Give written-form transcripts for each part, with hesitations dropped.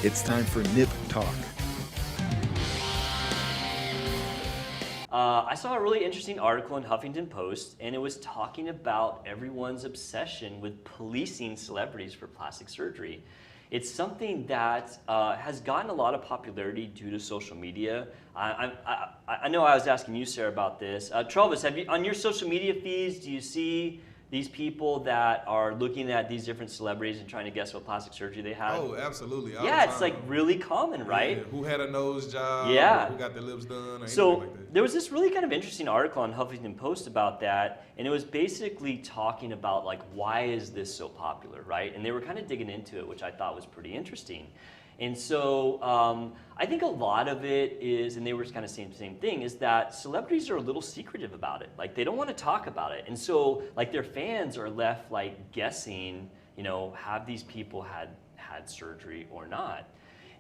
It's time for Nip Talk. I saw a really interesting article in Huffington Post, and it was talking about everyone's obsession with policing celebrities for plastic surgery. It's something that has gotten a lot of popularity due to social media. I know I was asking you, Sarah, about this. Travis, have you, on your social media feeds, do you see these people that are looking at these different celebrities and trying to guess what plastic surgery they had? Oh, absolutely. All Yeah, the it's time. like really common, right? Yeah. Who had a nose job? Yeah. Or who got their lips done? Or So anything like that. there was this really kind of interesting article on Huffington Post about that, and it was basically talking about like, why is this so popular, right? And they were kind of digging into it, which I thought was pretty interesting. And so I think a lot of it is, and they were kind of saying the same thing, is that celebrities are a little secretive about it. Like they don't want to talk about it. And so like their fans are left like guessing, you know, have these people had surgery or not?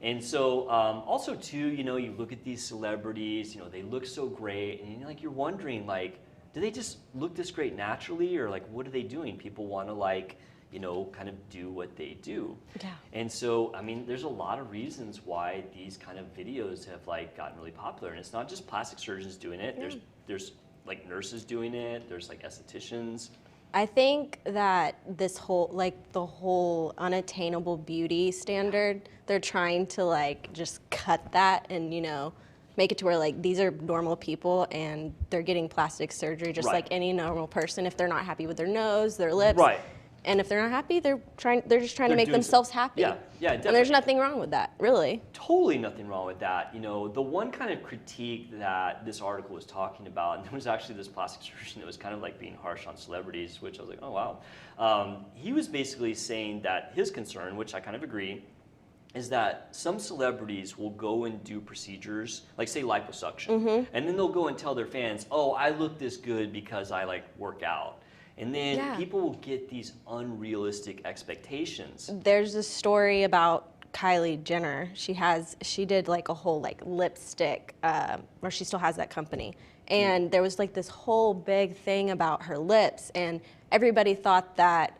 And so also too, you know, you look at these celebrities, you know, they look so great, and you're wondering like, do they just look this great naturally, or like what are they doing? People want to like, you know, kind of do what they do. Yeah. And so, I mean, there's a lot of reasons why these kind of videos have like gotten really popular, and it's not just plastic surgeons doing it. Yeah. There's like nurses doing it. There's like estheticians. I think that this whole, like the whole unattainable beauty standard, they're trying to like just cut that and, you know, make it to where like these are normal people and they're getting plastic surgery just Right. like any normal person if they're not happy with their nose, their lips. Right. And if they're not happy, they're just trying They're to make doing themselves happy. Yeah, And there's definitely. nothing wrong with that, really. Totally nothing wrong with that. You know, the one kind of critique that this article was talking about, and there was actually this plastic surgeon that was kind of like being harsh on celebrities, which I was like, oh wow. He was basically saying that his concern, which I kind of agree, is that some celebrities will go and do procedures, like say liposuction, and then they'll go and tell their fans, oh, I look this good because I like work out. And then Yeah. people will get these unrealistic expectations. There's a story about Kylie Jenner. She did like a whole like lipstick, or she still has that company. And there was like this whole big thing about her lips, and everybody thought that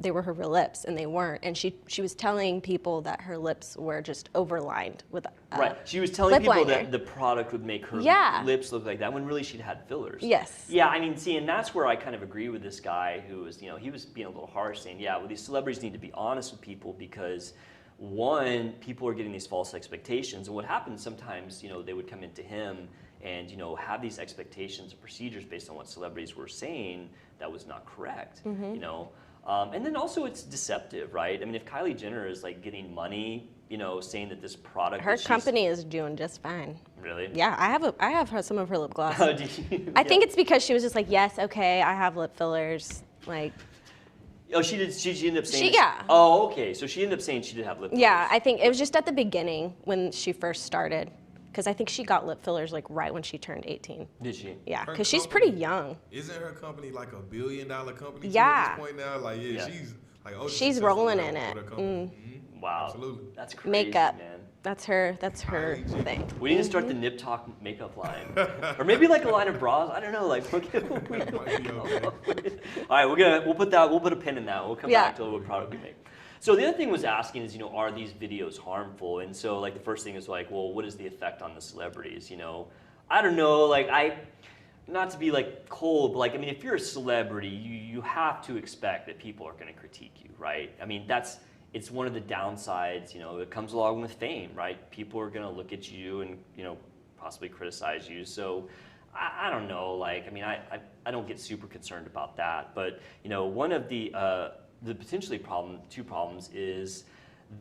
they were her real lips, and they weren't. And she was telling people that her lips were just overlined with Right. She was telling lip people liner. that the product would make her Yeah. lips look like that when really she'd had fillers. Yes. Yeah, I mean, see, and that's where I kind of agree with this guy who was, you know, he was being a little harsh, saying, yeah, well, these celebrities need to be honest with people because, one, people are getting these false expectations. And what happens sometimes, you know, they would come into him and, you know, have these expectations of procedures based on what celebrities were saying that was not correct, you know. And then also it's deceptive, right? I mean, if Kylie Jenner is like getting money, you know, saying that this product Her that she's- company is doing just fine. Really? Yeah, I have some of her lip gloss. Oh, do you? I think it's because she was just like, yes, okay, I have lip fillers. Like, Oh, she did. She ended up saying. yeah. Oh, okay. So she ended up saying she did have lip. yeah, fillers. I think it was just at the beginning when she first started. Because I think she got lip fillers like right when she turned 18. Did she? Yeah, Her because she's company- pretty young. Isn't her company like $1 billion company too Yeah. at this point now? Like, yeah, Yeah. she's like, oh, She's rolling in it. Wow. Absolutely. That's crazy, Makeup. man. That's her Kylie Jenner. thing. We need to start the Nip Talk makeup line, or maybe like a line of bras. I don't know. Like, Might be okay. all right, we'll put a pin in that. We'll come Yeah. back to what product we make. So the other thing was asking is, you know, are these videos harmful? And so like the first thing is like, well, what is the effect on the celebrities? You know, I don't know. Like not to be like cold, but like I mean, if you're a celebrity, you have to expect that people are going to critique you, right? I mean, it's one of the downsides, you know, it comes along with fame, right? People are going to look at you and, you know, possibly criticize you. So I don't know, like, I mean, I don't get super concerned about that. But, you know, one of the potentially two problems is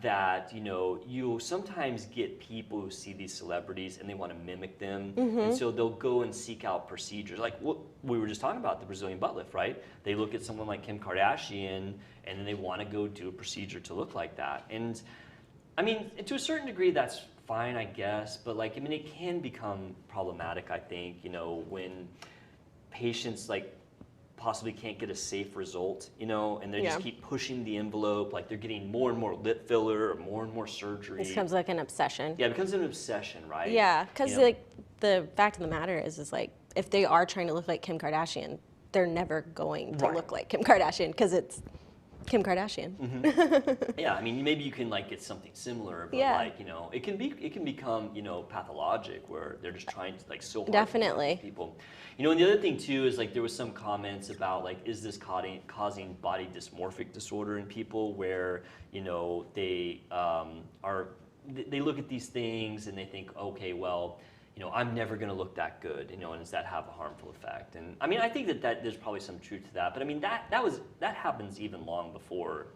that, you know, you sometimes get people who see these celebrities and they want to mimic them. And so they'll go and seek out procedures. Like what we were just talking about, the Brazilian butt lift, right? They look at someone like Kim Kardashian and then they want to go do a procedure to look like that. And I mean, to a certain degree, that's fine, I guess. But like, I mean, it can become problematic, I think, you know, when patients like possibly can't get a safe result, you know, and they just Yeah. keep pushing the envelope, like they're getting more and more lip filler or more and more surgery. It becomes like an obsession. Yeah, it becomes an obsession, right? Yeah, because You know? like the fact of the matter is like if they are trying to look like Kim Kardashian, they're never going to Right. look like Kim Kardashian because it's Kim Kardashian. Yeah, I mean, maybe you can like get something similar, but Yeah. like, it can become, pathologic where they're just trying to like so hard Definitely. to please people. And the other thing too is like there was some comments about like, is this causing body dysmorphic disorder in people where, they they look at these things and they think, okay, well, I'm never going to look that good, and does that have a harmful effect? And I mean, I think that there's probably some truth to that, but I mean, that happens even long before,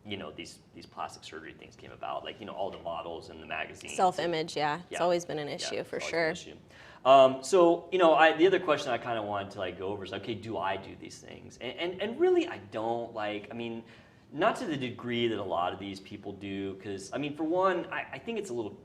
these plastic surgery things came about, like, all the models and the magazines. Self-image, yeah. It's Yeah. always been an issue for It's always sure. an issue. So, the other question I kind of wanted to like go over is, okay, do I do these things? And really, I don't. Like, I mean, not to the degree that a lot of these people do, because I mean, for one, I think it's a little,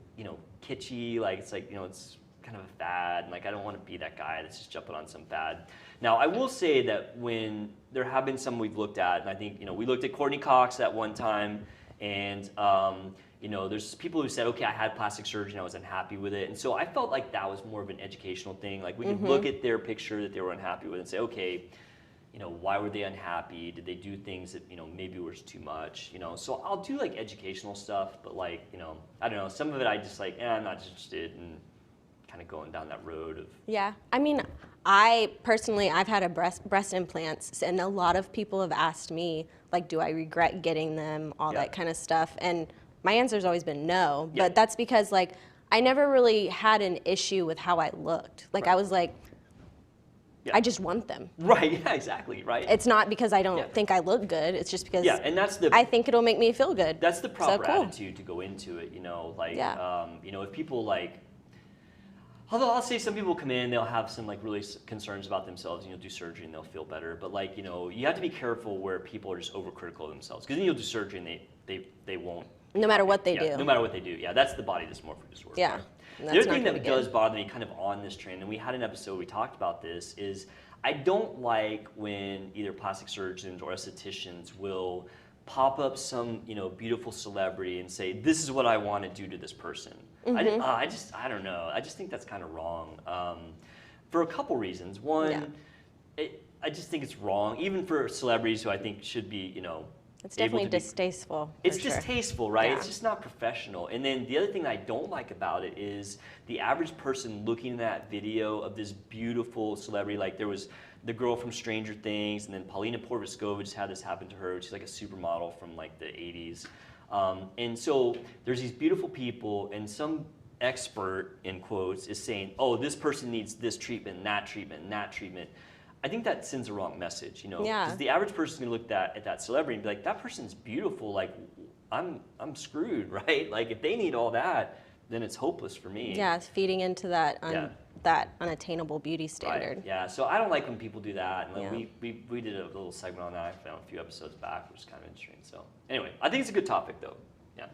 kitschy. Like, it's like, it's kind of a fad, and like I don't want to be that guy that's just jumping on some fad. Now, I will say that when there have been some we've looked at, and I think we looked at Courtney Cox at one time, and there's people who said, okay, I had plastic surgery and I was unhappy with it, and so I felt like that was more of an educational thing. Like we could look at their picture that they were unhappy with and say, okay, why were they unhappy? Did they do things that maybe was too much? So I'll do like educational stuff, but like I don't know, some of it I just like, I'm not interested in kind of going down that road of. Yeah, I mean, I've had a breast implants, and a lot of people have asked me, like, do I regret getting them, all that kind of stuff, and my answer's always been no, but that's because, like, I never really had an issue with how I looked. Like, I was like, I just want them. Right, yeah, exactly, right. It's not because I don't think I look good, it's just because and that's I think it'll make me feel good. That's the proper cool. attitude to go into it, like, Yeah. if people like, although I'll say some people come in, they'll have some like really concerns about themselves, do surgery and they'll feel better. But like, you have to be careful where people are just overcritical of themselves, because then you'll do surgery and they won't. No matter what they do. No matter what they do. Yeah, that's the body dysmorphic disorder. Yeah. part. And The that's other thing not that gonna be does bother me kind of on this trend, and we had an episode we talked about this, is I don't like when either plastic surgeons or estheticians will pop up some beautiful celebrity and say, this is what I want to do to this person. I don't know. I just think that's kind of wrong for a couple reasons. One, I just think it's wrong, even for celebrities who I think should be, It's able definitely to be- distasteful. It's for sure. distasteful, right? Yeah. It's just not professional. And then the other thing I don't like about it is the average person looking at that video of this beautiful celebrity, like there was the girl from Stranger Things, and then Paulina Porviskova just had this happen to her. She's like a supermodel from like the 80s. And so there's these beautiful people, and some expert, in quotes, is saying, oh, this person needs this treatment, and that treatment, and that treatment. I think that sends a wrong message, Yeah. because the average person is going to look at that celebrity and be like, that person's beautiful, like, I'm screwed, right? Like, if they need all that, then it's hopeless for me. Yeah, it's feeding into that that unattainable beauty Right. standard. Yeah, so I don't like when people do that. And like, Yeah. we did a little segment on that, I found a few episodes back, which is kind of interesting. So anyway, I think it's a good topic, though. Yeah.